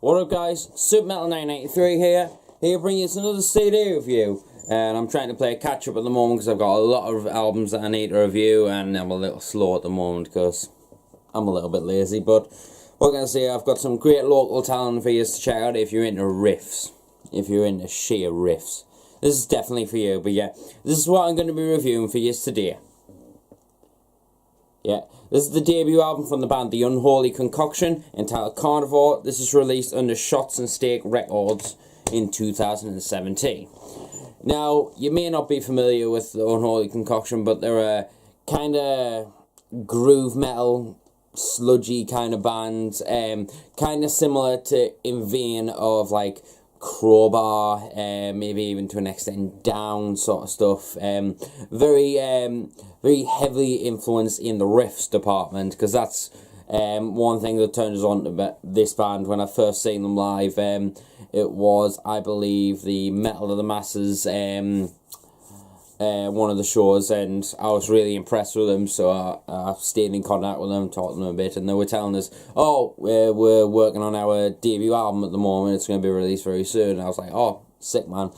What up guys, Super Metal 983 here to bring you another CD review, and I'm trying to play a catch up at the moment because I've got a lot of albums that I need to review and I'm a little slow at the moment because I'm a little bit lazy, but what can I say, I've got some great local talent for you to check out if you're into riffs, if you're into sheer riffs. This is definitely for you, but yeah, this is what I'm going to be reviewing for you today. Yeah, this is the debut album from the band The Unholy Concoction, entitled Carnivore. This is released under Shots and Steak Records in 2017. Now, you may not be familiar with The Unholy Concoction, but they're a kind of groove metal, sludgy kind of band, kind of similar to in vein of like Crowbar, maybe even to an extent Down sort of stuff. Very heavily influenced in the riffs department, because that's one thing that turned us on to this band when I first seen them live. It was, I believe, the Metal of the Masses, one of the shows, and I was really impressed with them, so I stayed in contact with them, talked to them a bit, and they were telling us, oh, we're working on our debut album at the moment, it's going to be released very soon, and I was like, oh, sick man,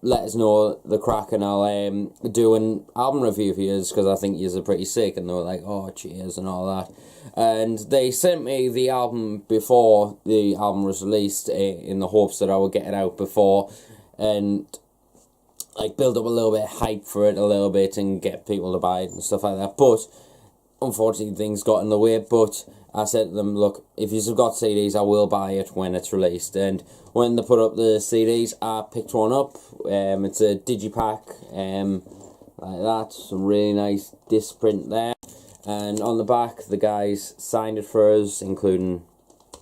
let us know the crack and I'll do an album review for you, because I think you are pretty sick, and they were like, oh, cheers, and all that, and they sent me the album before the album was released, in the hopes that I would get it out before, and like build up a little bit of hype for it a little bit and get people to buy it and stuff like that, but unfortunately things got in the way. But I said to them, look, if you've got CDs, I will buy it when it's released. And when they put up the CDs, I picked one up. It's a digipack, like that, some really nice disc print there, and on the back the guys signed it for us, including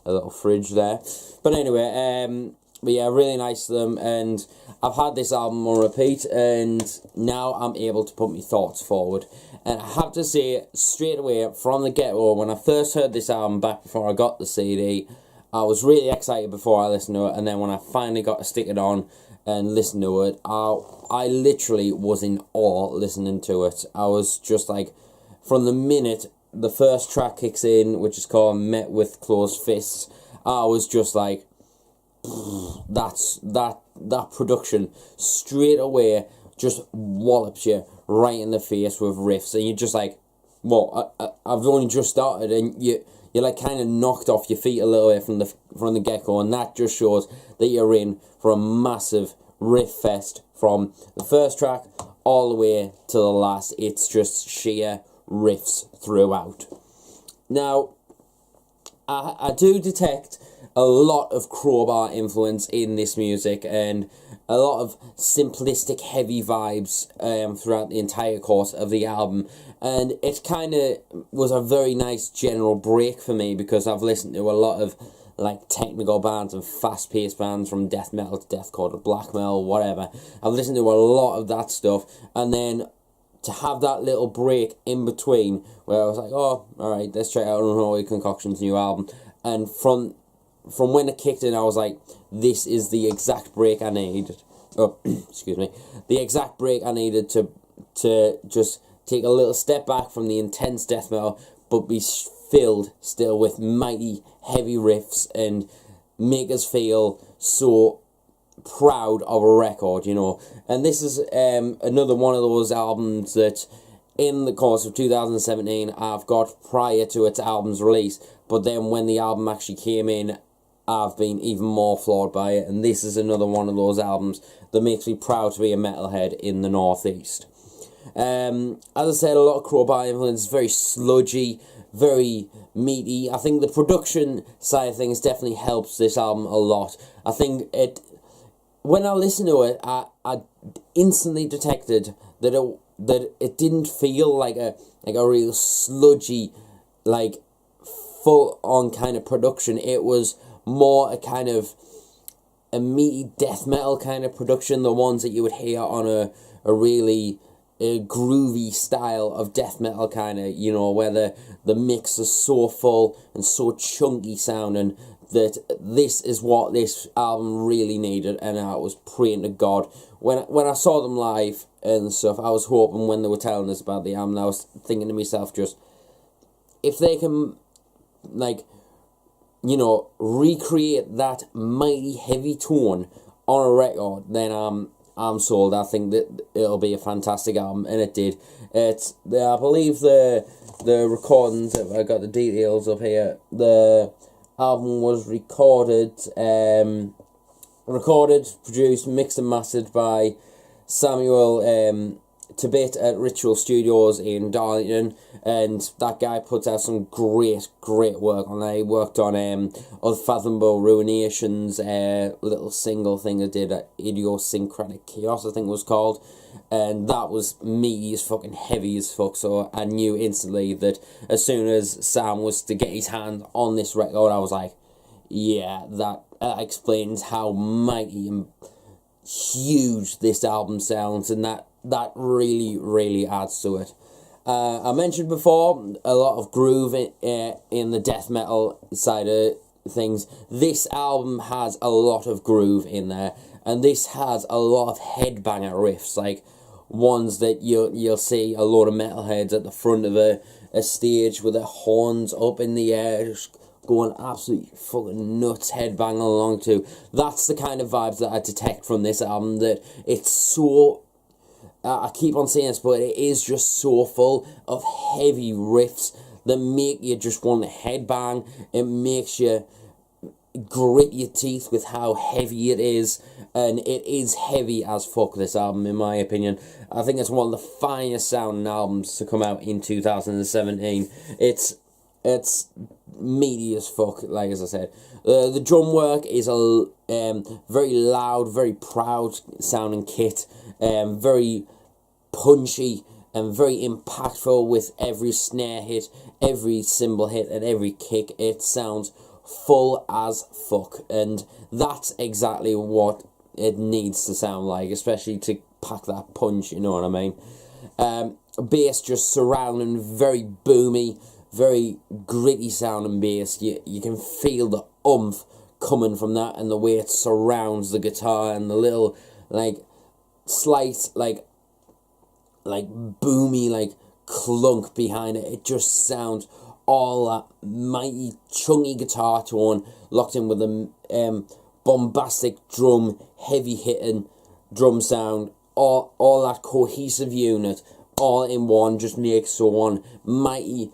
a little fridge there. But anyway, but yeah, really nice of them, and I've had this album on repeat, and now I'm able to put my thoughts forward. And I have to say, straight away, from the get-go, when I first heard this album back before I got the CD, I was really excited before I listened to it, and then when I finally got to stick it on and listen to it, I literally was in awe listening to it. I was just like, from the minute the first track kicks in, which is called Met With Closed Fists, I was just like, that production straight away just wallops you right in the face with riffs, and you're just like, well, I've only just started, and you're like kind of knocked off your feet a little bit from the get-go, and that just shows that you're in for a massive riff fest from the first track all the way to the last. It's just sheer riffs throughout. Now, I do detect a lot of Crowbar influence in this music, and a lot of simplistic, heavy vibes throughout the entire course of the album, and it kind of was a very nice general break for me, because I've listened to a lot of like technical bands and fast-paced bands, from death metal to deathcore to black metal, whatever. I've listened to a lot of that stuff, and then to have that little break in between where I was like, oh, alright, let's check out Unholy Concoction's new album, and from when it kicked in, I was like, this is the exact break I needed. Oh, excuse me. The exact break I needed to just take a little step back from the intense death metal, but be filled still with mighty heavy riffs and make us feel so proud of a record, you know. And this is another one of those albums that in the course of 2017 I've got prior to its album's release, but then when the album actually came in, I've been even more floored by it, and this is another one of those albums that makes me proud to be a metalhead in the Northeast. As I said, a lot of Crowbar influence, very sludgy, very meaty. I think the production side of things definitely helps this album a lot. I think when I listened to it, I instantly detected that it didn't feel like a real sludgy, like full on kind of production. It was more a kind of a meaty death metal kind of production, the ones that you would hear on a really groovy style of death metal kind of, you know, where the mix is so full and so chunky sounding, that this is what this album really needed. And I was praying to God when I saw them live and stuff. I was hoping when they were telling us about the album, I was thinking to myself, just if they can like you know, recreate that mighty heavy tone on a record, then I'm sold. I think that it'll be a fantastic album, and it did. I believe the recordings, I got the details up here, the album was recorded, produced, mixed and mastered by Samuel Tibbett at Ritual Studios in Darlington, and that guy puts out some great work on there. He worked on Unfathomable Ruinations, little single thing I did, Idiosyncratic Chaos I think it was called, and that was meaty as fucking heavy as fuck, so I knew instantly that as soon as Sam was to get his hand on this record, I was like, yeah, that explains how mighty and huge this album sounds, and that really adds to it. I mentioned before a lot of groove in the death metal side of things. This album has a lot of groove in there, and this has a lot of headbanger riffs, like ones that you'll see a lot of metalheads at the front of a stage with their horns up in the air, just going absolutely fucking nuts, headbanging along to. That's the kind of vibes that I detect from this album, that it's so, I keep on saying this, but it is just so full of heavy riffs that make you just want to headbang. It makes you grit your teeth with how heavy it is, and it is heavy as fuck, this album, in my opinion. I think it's one of the finest sounding albums to come out in 2017. It's meaty as fuck, like as I said. The drum work is a very loud, very proud sounding kit, very punchy and very impactful with every snare hit, every cymbal hit, and every kick. It sounds full as fuck, and that's exactly what it needs to sound like, especially to pack that punch, you know what I mean. Bass just surrounding, very boomy, very gritty sounding bass. You can feel the oomph coming from that, and the way it surrounds the guitar, and the little like slight like boomy like clunk behind it. It just sounds all that mighty chunky guitar tone locked in with a bombastic drum, heavy hitting drum sound. All that cohesive unit all in one just makes so one mighty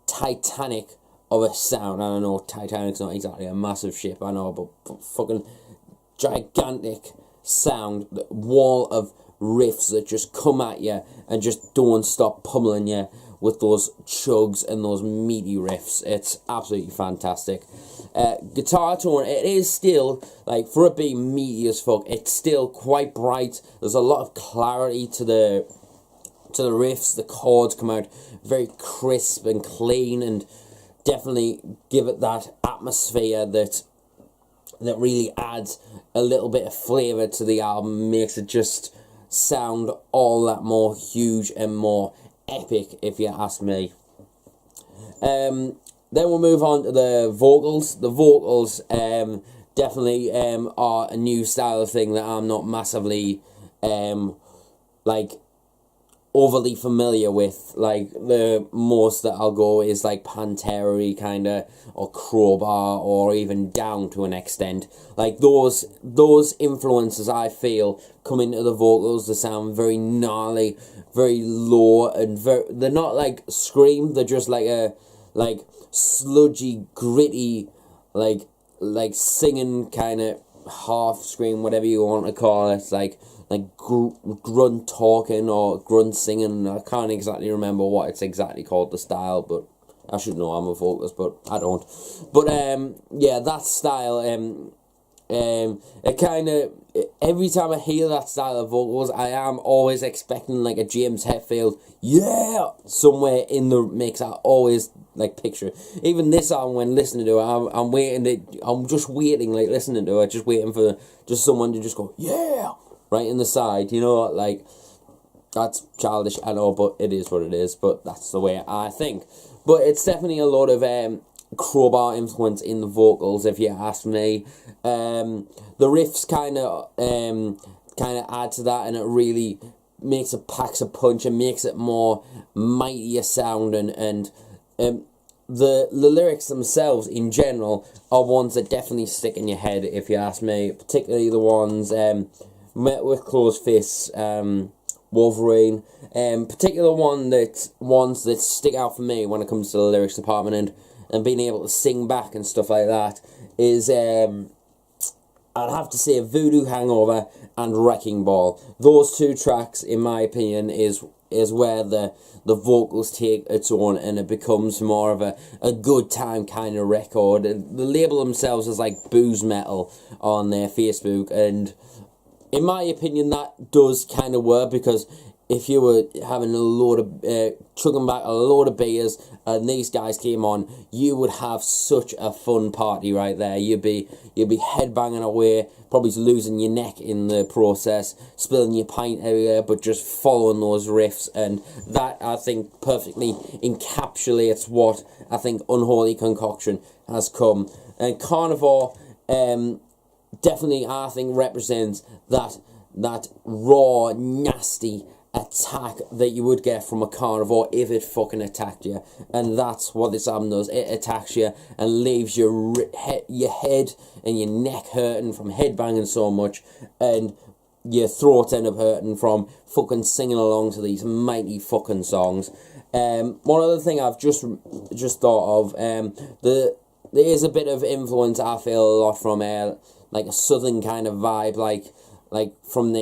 Titanic of a sound. I don't know, Titanic's not exactly a massive ship, I know, but fucking gigantic sound, wall of riffs that just come at you and just don't stop pummeling you with those chugs and those meaty riffs. It's absolutely fantastic. Guitar tone, it is still, like, for it being meaty as fuck, it's still quite bright. There's a lot of clarity to the riffs. The chords come out very crisp and clean, and definitely give it that atmosphere that really adds a little bit of flavour to the album, makes it just sound all that more huge and more epic, if you ask me. Then we'll move on to the vocals. The vocals definitely are a new style of thing that I'm not massively like overly familiar with. Like, the most that I'll go is like Pantera-y kinda, or Crowbar, or even Down to an extent. Like, those influences, I feel, come into the vocals. They sound very gnarly, very low, and they're not like scream, they're just like a sludgy, gritty, like singing kind of half scream, whatever you want to call it, like grunt talking or grunt singing. I can't exactly remember what it's exactly called, the style, but I should know, I'm a vocalist, but I don't. But yeah, that style, it kind of, every time I hear that style of vocals, I am always expecting like a James Hetfield, yeah, somewhere in the mix. I always like picture it. Even this album, when listening to it, I'm just waiting, like listening to it, just waiting for just someone to just go, yeah, right in the side, you know, like, that's childish, I know, but it is what it is, but that's the way I think. But it's definitely a lot of Crowbar influence in the vocals, if you ask me. The riffs kind of add to that, and it really packs a punch and makes it more mightier sounding, and the lyrics themselves, in general, are ones that definitely stick in your head, if you ask me. Particularly the ones, Met with Closed Fists, Wolverine. Particular ones that stick out for me when it comes to the lyrics department and being able to sing back and stuff like that is, I'd have to say Voodoo Hangover and Wrecking Ball. Those two tracks, in my opinion, is where the vocals take its own and it becomes more of a good time kind of record. And the label themselves is like Booze Metal on their Facebook, and in my opinion that does kind of work, because if you were having a load of, chugging back a load of beers and these guys came on, you would have such a fun party right there. You'd be headbanging away, probably losing your neck in the process, spilling your pint everywhere, but just following those riffs, and that, I think, perfectly encapsulates what I think Unholy Concoction has come. And Carnivore, definitely, I think, represents that raw, nasty attack that you would get from a carnivore if it fucking attacked you. And that's what this album does. It attacks you and leaves your head and your neck hurting from headbanging so much, and your throat end up hurting from fucking singing along to these mighty fucking songs. One other thing I've just thought of, there is a bit of influence, I feel, a lot from like a southern kind of vibe, like from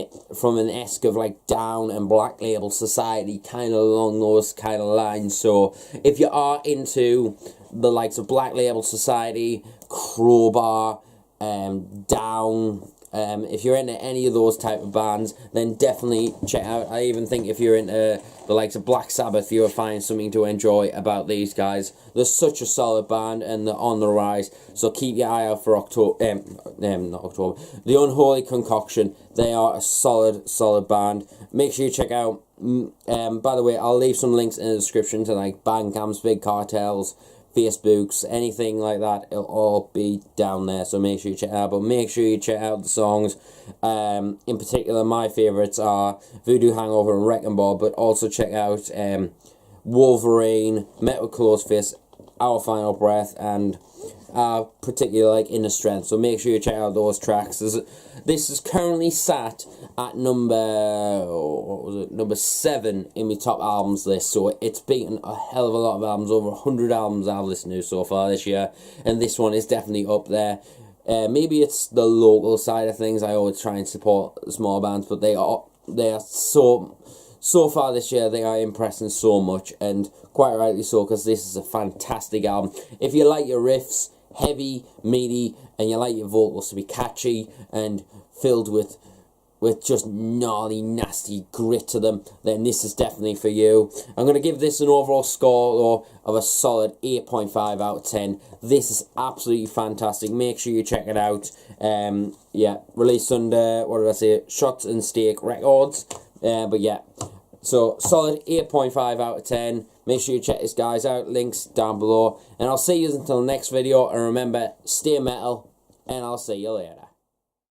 an esque of like Down and Black Label Society, kind of along those kind of lines. So if you are into the likes of Black Label Society, Crowbar, Down, if you're into any of those type of bands, then definitely check out. I even think if you're into the likes of Black Sabbath, you'll find something to enjoy about these guys. They're such a solid band and they're on the rise, so keep your eye out for the Unholy Concoction. They are a solid band. Make sure you check out, by the way, I'll leave some links in the description to like Bandcamps, Big Cartels, Facebooks, anything like that. It'll all be down there, so make sure you check it out. But make sure you check out the songs. In particular, my favourites are Voodoo Hangover and Wrecking Ball, but also check out Wolverine, Met with Closed Fists, Our Final Breath, and particularly like Inner Strength. So make sure you check out those tracks. This is currently sat at number 7 in my top albums list, so it's beaten a hell of a lot of albums, over 100 albums I've listened to so far this year, and this one is definitely up there. Maybe it's the local side of things. I always try and support small bands, but they are so far this year, they are impressing so much, and quite rightly so, because this is a fantastic album. If you like your riffs heavy, meaty, and you like your vocals to be catchy and filled with just gnarly, nasty grit to them, then this is definitely for you. I'm going to give this an overall score, though, of a solid 8.5 out of 10. This is absolutely fantastic. Make sure you check it out. Yeah, released under, what did I say, Shots and Steak Records. But yeah, so solid 8.5 out of 10. Make sure you check these guys out. Links down below. And I'll see you until the next video. And remember, stay metal. And I'll see you later.